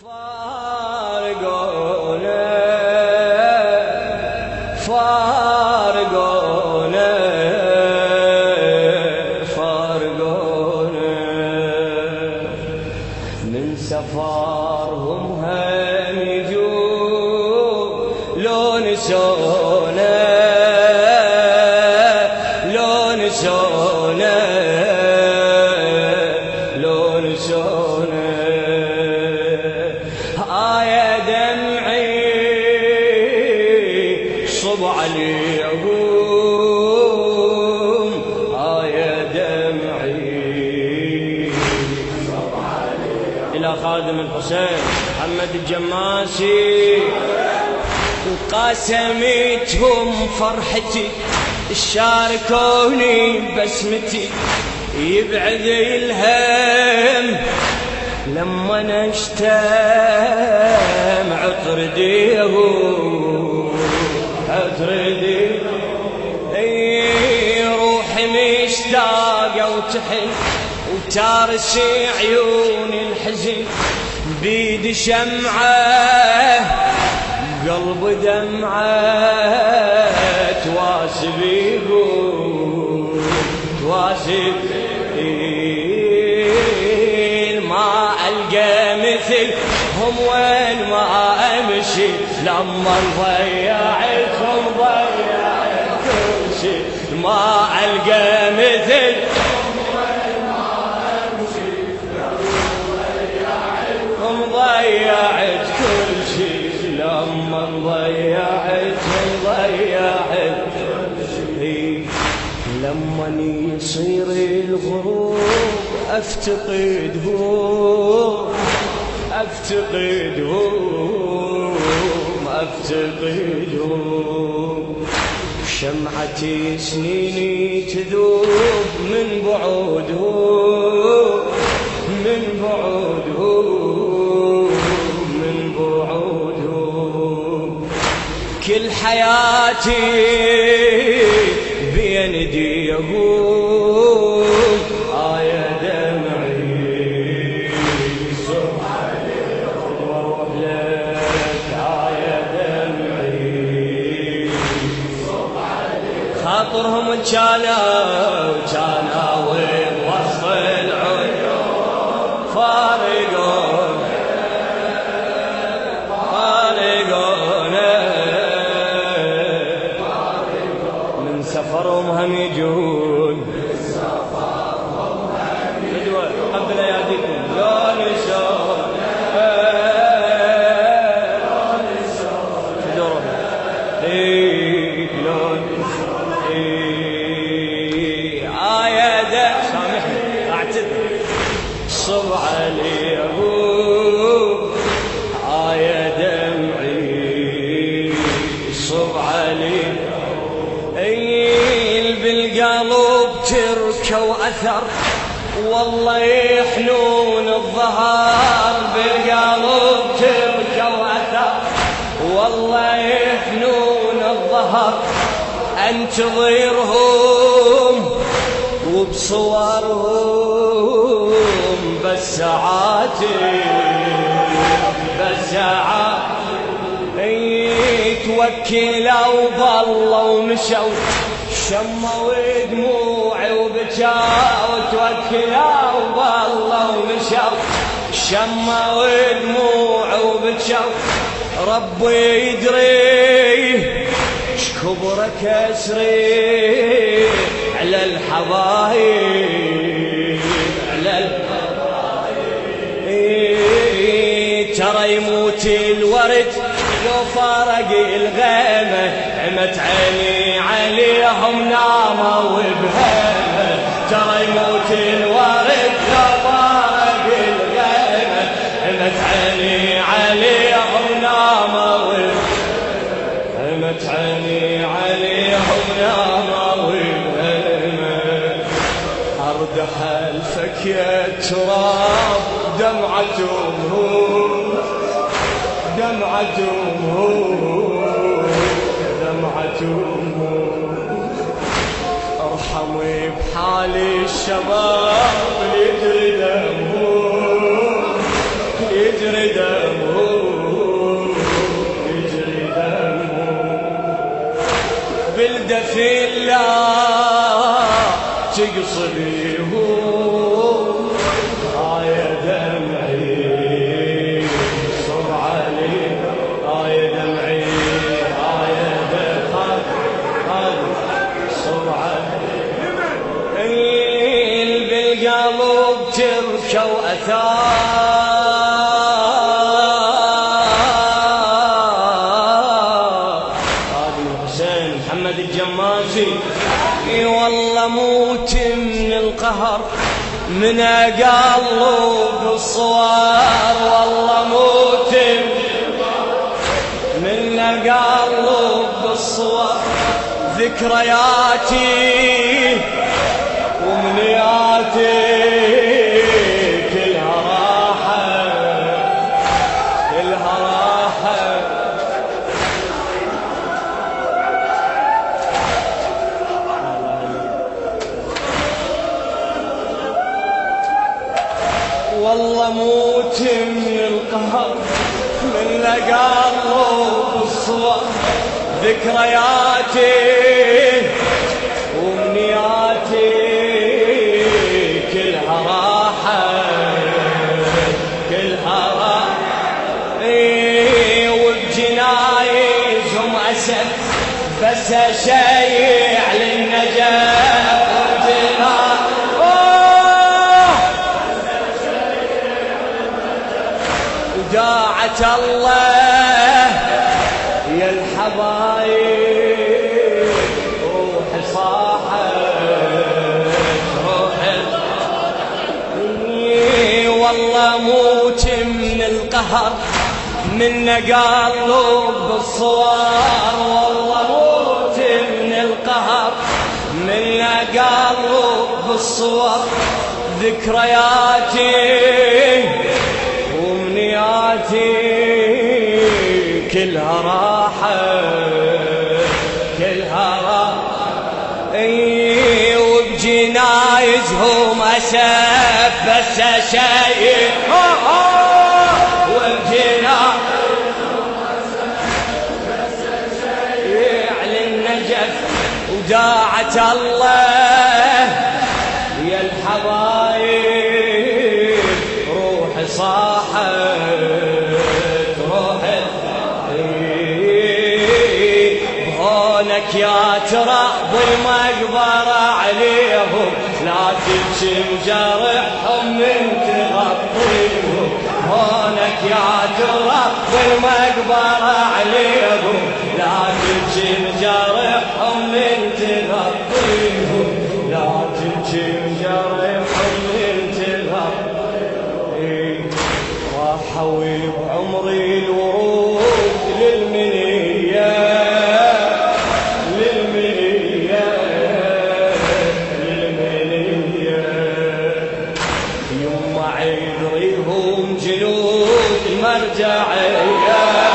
فارقونا فارقونا فارقونا من سفرهم هم يجون لو نسونا لو نسونا لو نسونا يا دمعي صب عليهم يا دمعي صب عليهم إلى خادم الحسين محمد الجماسي قاسمتهم فرحتي شاركوني بسمتي يبعد الهم لما نشتم عطرديه عطرديه روحي مشتاقة وتحن وتارسي عيون الحزن بيد شمعة قلب دمعة تواسبيه تواسبيه ما ألقى مثلهم وين ما أمشي لما ضيعتهم ضيعت كل شي ما ألقى مثلهم وين ما أمشي لما ضيعت كل شي لما ضيعتهم ضيعت كل شي لما يصير الغروب أفتقدهم شمعتي سنيني تذوب من بعودهم من بعودهم كل حياتي بين ايديهم يا دمعي صب عليهم واروح لك يا دمعي صب عليهم خاطرهم كانوا وبوسط العيون فارقونا من سفرهم هم يجون قبل اياديكم لو نسون يا دا سامحني اعتذر صب عليهم يا دمعي صب عليهم بالقلب تركه واثر والله يحنون الظهر بالقلب تركه واثر والله يحنون الظهر انتظرهم وبصورهم بس ساعاتي توكلوا بالله ومشوا شموا دموعي وبكاوا توكلوا بالله ومشوا شموا دموعي وبكاوا ربي يدري شكبر كسري على الحبايب ترى يموت الورد لو فارق الغيمة عمت عيني عليهم ناموا وبهيمة ترى يموت الورد لو فارق الغيمة عمت عيني عليهم ناموا عمت عيني عليهم ناموا وبهيمة أرد حلفك يا تراب دمعتهم ارحمي بحالي الشباب يجري دمهم ودفي الله تقصديهم يا دمعي صب علي يا دمعي يا دمعي صب علي بالقلب تركوا أثار هذه حسين محمد الجماسي والله موت من القهر من قلب الصوار والله موت من قلب الصوار ذكرياتي ومنياتي كلها راحة كلها راحة والله موت من القهر من قلب الصور ذكرياتي ومنياتي كلها راحة كلها راحة وبجنايزهم أسف بس أشيع للنجاة وداعة الله يا الحبايب روحي صاحت روحي والله موت من القهر من قلب الصوار والله موت من القهر من قلب الصور ذكرياتي ومنياتي كلها راحة كلها راحة وبجنايزهم أسف بس شيء وبجنايزهم أسف بس شيء على النجف وداعة الله يا الحبايب روحي صاحت روحي هونك يا تراب المقبرة عليهم لا تبكي مجرحهم من تغطيهم هونك يا تراب المقبرة عليهم لا تبكي مجرحهم من تغطيهم لا تبكي مجرحهم من تغطيهم راحوا بعمري الورود للمنية للمنية للمنية يما عيد ريهم جنود المرجعية